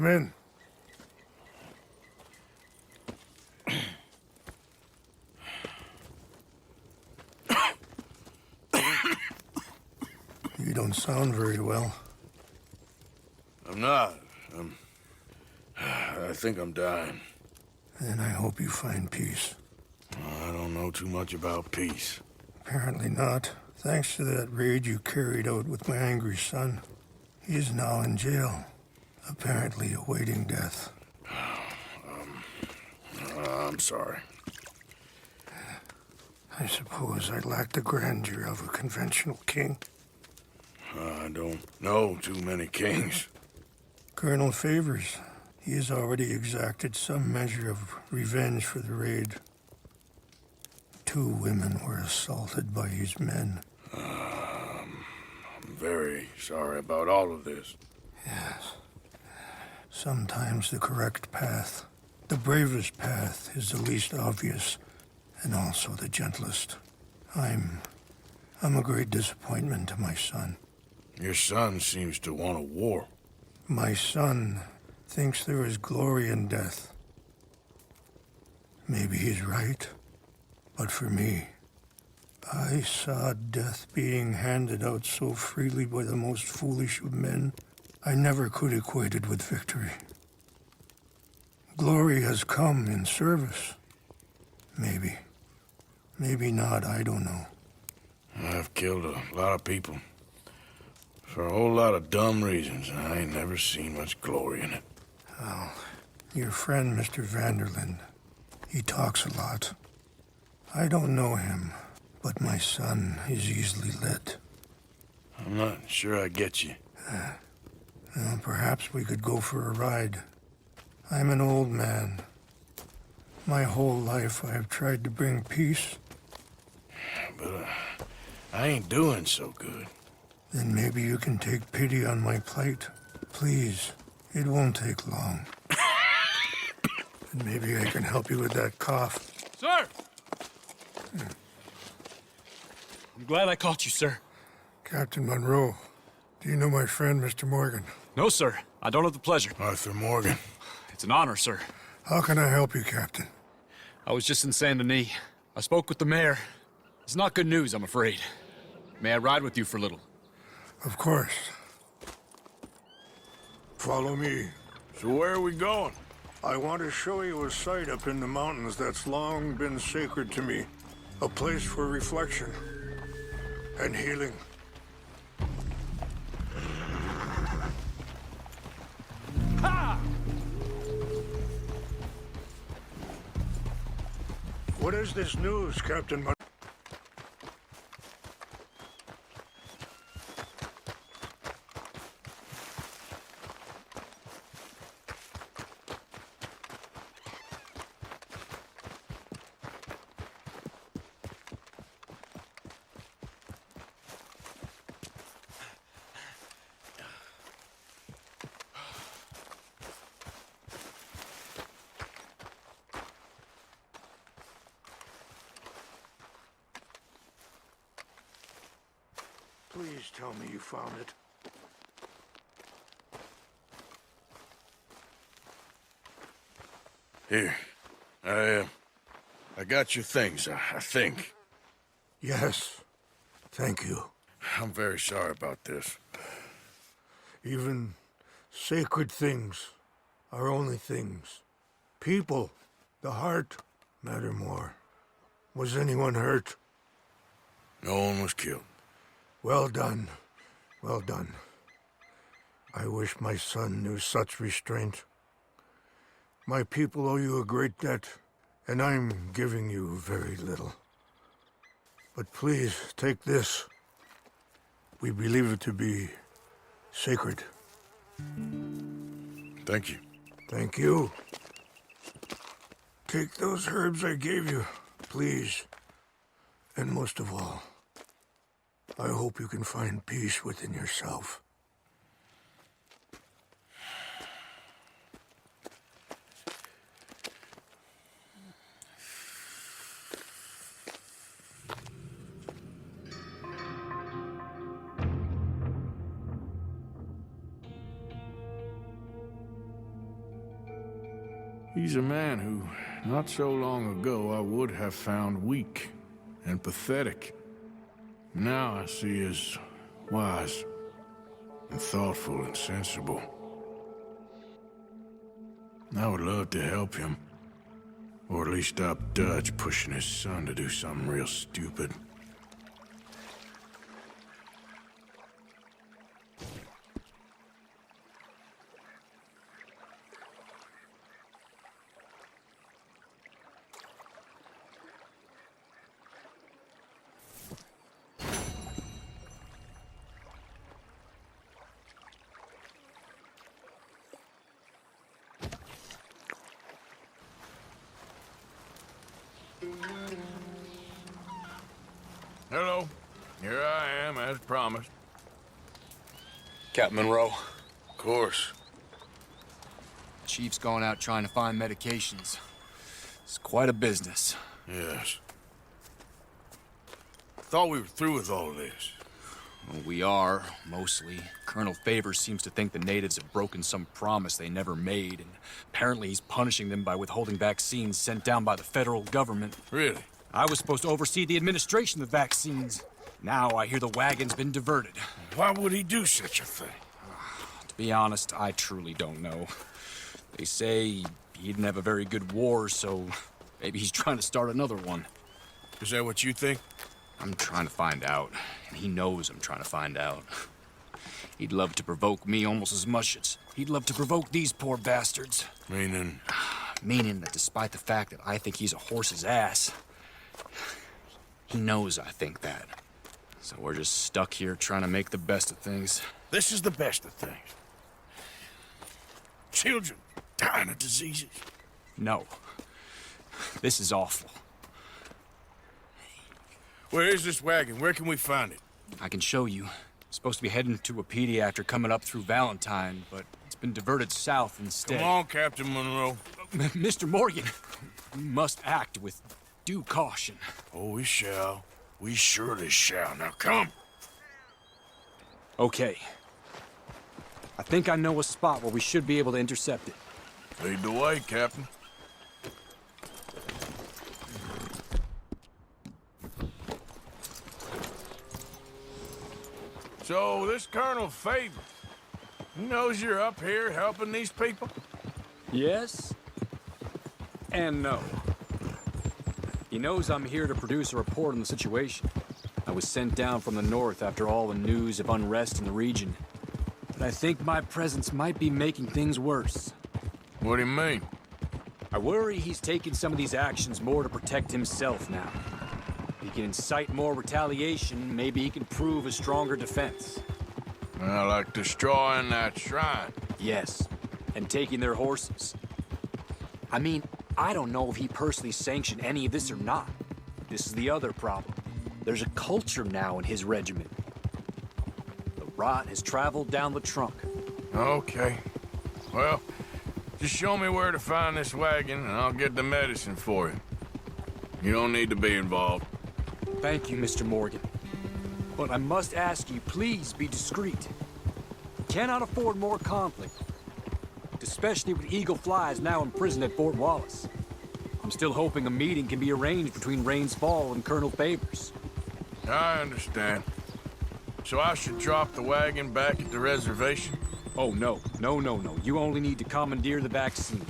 Come in. You don't sound very well. I'm not. I think I'm dying. Then I hope you find peace. I don't know too much about peace. Apparently not. Thanks to that raid you carried out with my angry son. He is now in jail, apparently awaiting death. I'm sorry. I suppose I lack the grandeur of a conventional king. I don't know too many kings. Colonel Favors, he has already exacted some measure of revenge for the raid. 2 women were assaulted by his men. I'm very sorry about all of this. Yes. Sometimes the correct path, the bravest path, is the least obvious, and also the gentlest. I'm a great disappointment to my son. Your son seems to want a war. My son thinks there is glory in death. Maybe he's right, but for me, I saw death being handed out so freely by the most foolish of men, I never could equate it with victory. Glory has come in service. Maybe. Maybe not, I don't know. I've killed a lot of people. For a whole lot of dumb reasons, and I ain't never seen much glory in it. Oh, your friend, Mr. Vanderlyn, he talks a lot. I don't know him, but my son is easily led. I'm not sure I get you. Well, perhaps we could go for a ride. I'm an old man. My whole life I have tried to bring peace. But I ain't doing so good. Then maybe you can take pity on my plight. Please, it won't take long. And maybe I can help you with that cough. Sir! I'm glad I caught you, sir. Captain Monroe, do you know my friend, Mr. Morgan? No, sir. I don't have the pleasure. Arthur Morgan. It's an honor, sir. How can I help you, Captain? I was just in Saint Denis. I spoke with the mayor. It's not good news, I'm afraid. May I ride with you for a little? Of course. Follow me. So where are we going? I want to show you a site up in the mountains that's long been sacred to me. A place for reflection and healing. Ha! What is this news, Captain Monroe? Please tell me you found it. Here. I got your things, I think. Yes. Thank you. I'm very sorry about this. Even sacred things are only things. People, the heart, matter more. Was anyone hurt? No one was killed. Well done. Well done. I wish my son knew such restraint. My people owe you a great debt, and I'm giving you very little. But please, take this. We believe it to be sacred. Thank you. Thank you. Take those herbs I gave you, please. And most of all, I hope you can find peace within yourself. He's a man who, not so long ago, I would have found weak and pathetic. Now I see as wise and thoughtful and sensible. I would love to help him. Or at least stop Dutch pushing his son to do something real stupid. Hello. Here I am, as promised. Captain Monroe, Of course. Chief's going out trying to find medications. It's quite a business. Yes. Thought we were through with all of this. Well, we are, mostly. Colonel Favors seems to think the natives have broken some promise they never made, and apparently he's punishing them by withholding vaccines sent down by the federal government. Really? I was supposed to oversee the administration of vaccines. Now I hear the wagon's been diverted. Why would he do such a thing? To be honest, I truly don't know. They say he didn't have a very good war, so maybe he's trying to start another one. Is that what you think? I'm trying to find out, and he knows I'm trying to find out. He'd love to provoke me almost as much as he'd love to provoke these poor bastards. Meaning? Meaning that despite the fact that I think he's a horse's ass, he knows I think that. So we're just stuck here trying to make the best of things. This is the best of things. Children dying of diseases. No. This is awful. Where is this wagon? Where can we find it? I can show you. It's supposed to be heading to a pediatric coming up through Valentine, but it's been diverted south instead. Come on, Captain Monroe. Mr. Morgan, we must act with due caution. Oh, we shall. We surely shall. Now come. Okay. I think I know a spot where we should be able to intercept it. Lead the way, Captain. So, this Colonel Favors, he knows you're up here helping these people? Yes and no. He knows I'm here to produce a report on the situation. I was sent down from the north after all the news of unrest in the region. But I think my presence might be making things worse. What do you mean? I worry he's taking some of these actions more to protect himself now. If he can incite more retaliation, maybe he can prove a stronger defense. Well, like destroying that shrine. Yes, and taking their horses. I mean, I don't know if he personally sanctioned any of this or not. This is the other problem. There's a culture now in his regiment. The rot has traveled down the trunk. Okay. Well, just show me where to find this wagon, and I'll get the medicine for you. You don't need to be involved. Thank you, Mr. Morgan. But I must ask you, please be discreet. We cannot afford more conflict. Especially with Eagle Flies now imprisoned at Fort Wallace. I'm still hoping a meeting can be arranged between Rains Fall and Colonel Favors. I understand. So I should drop the wagon back at the reservation? Oh, no. No. You only need to commandeer the vaccine.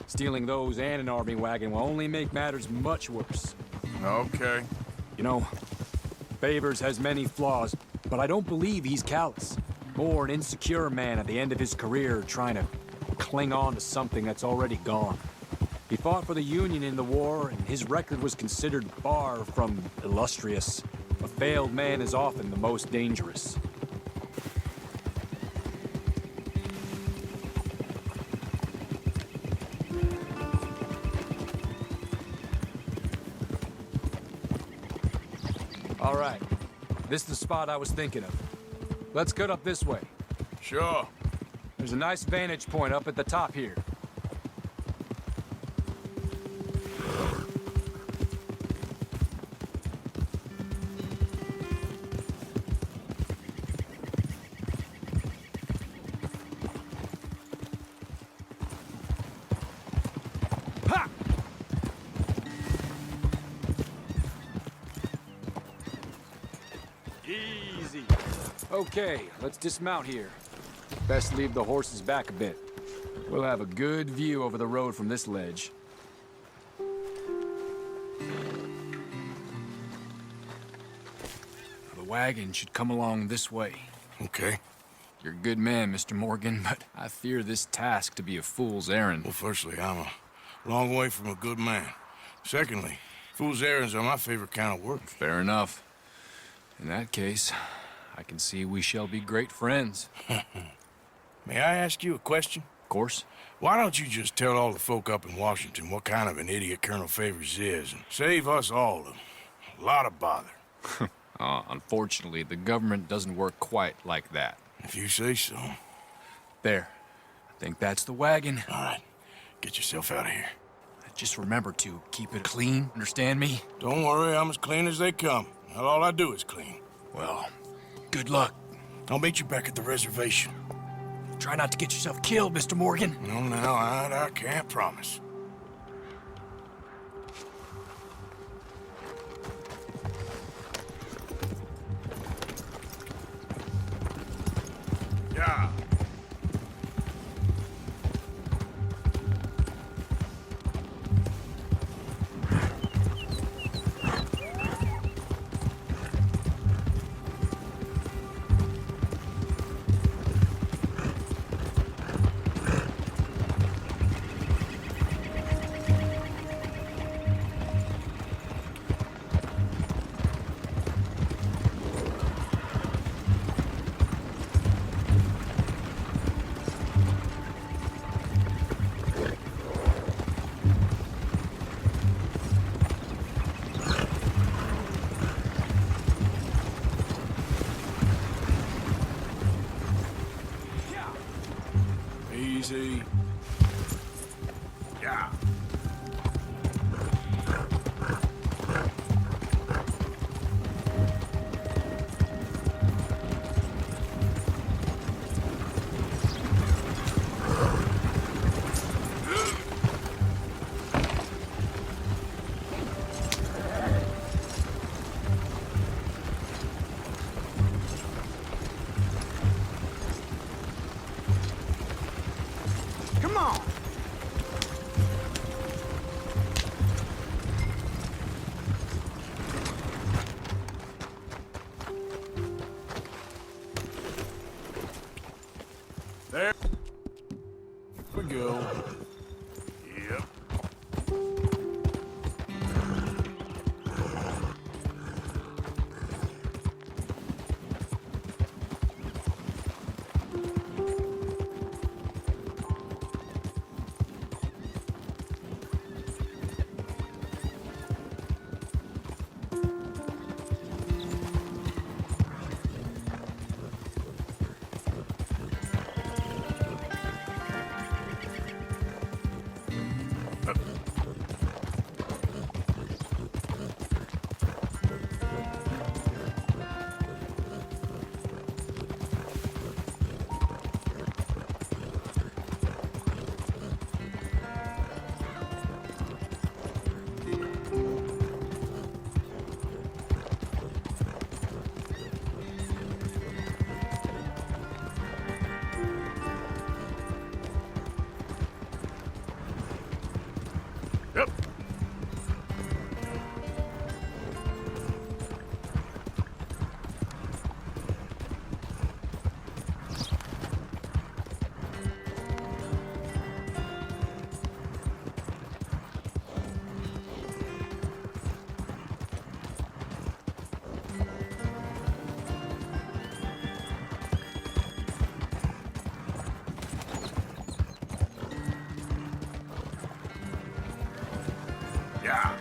Stealing those and an army wagon will only make matters much worse. Okay. You know, Favors has many flaws, but I don't believe he's callous. More an insecure man at the end of his career trying to cling on to something that's already gone. He fought for the Union in the war, and his record was considered far from illustrious. A failed man is often the most dangerous. All right. This is the spot I was thinking of. Let's cut up this way. Sure. There's a nice vantage point up at the top here. Easy. Okay, let's dismount here. Best leave the horses back a bit. We'll have a good view over the road from this ledge. The wagon should come along this way. Okay. You're a good man, Mr. Morgan, but I fear this task to be a fool's errand. Well, firstly, I'm a long way from a good man. Secondly, fool's errands are my favorite kind of work. Fair enough. In that case, I can see we shall be great friends. May I ask you a question? Of course. Why don't you just tell all the folk up in Washington what kind of an idiot Colonel Favors is and save us all a lot of bother? Unfortunately, the government doesn't work quite like that. If you say so. There. I think that's the wagon. All right. Get yourself out of here. Just remember to keep it clean, understand me? Don't worry, I'm as clean as they come. Not all I do is clean. Well, good luck. I'll meet you back at the reservation. Try not to get yourself killed, Mr. Morgan. No, I can't promise. Yeah. Easy. Yeah. Come on! There we go. Yep. Yep. Yeah.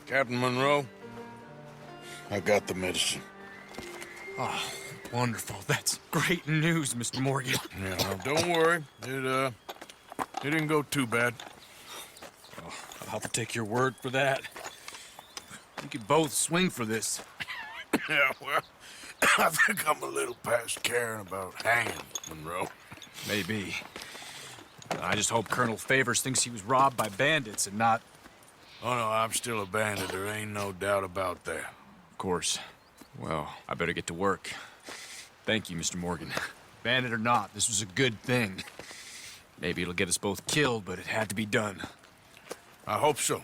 Captain Monroe, I got the medicine. Oh, wonderful. That's great news, Mr. Morgan. Yeah, well, don't worry. It didn't go too bad. I'll have to take your word for that. We could both swing for this. Yeah, well, I think I'm a little past caring about hanging, Monroe. Maybe. I just hope Colonel Favors thinks he was robbed by bandits and not... Oh, no, I'm still a bandit. There ain't no doubt about that. Of course. Well, I better get to work. Thank you, Mr. Morgan. Bandit or not, this was a good thing. Maybe it'll get us both killed, but it had to be done. I hope so.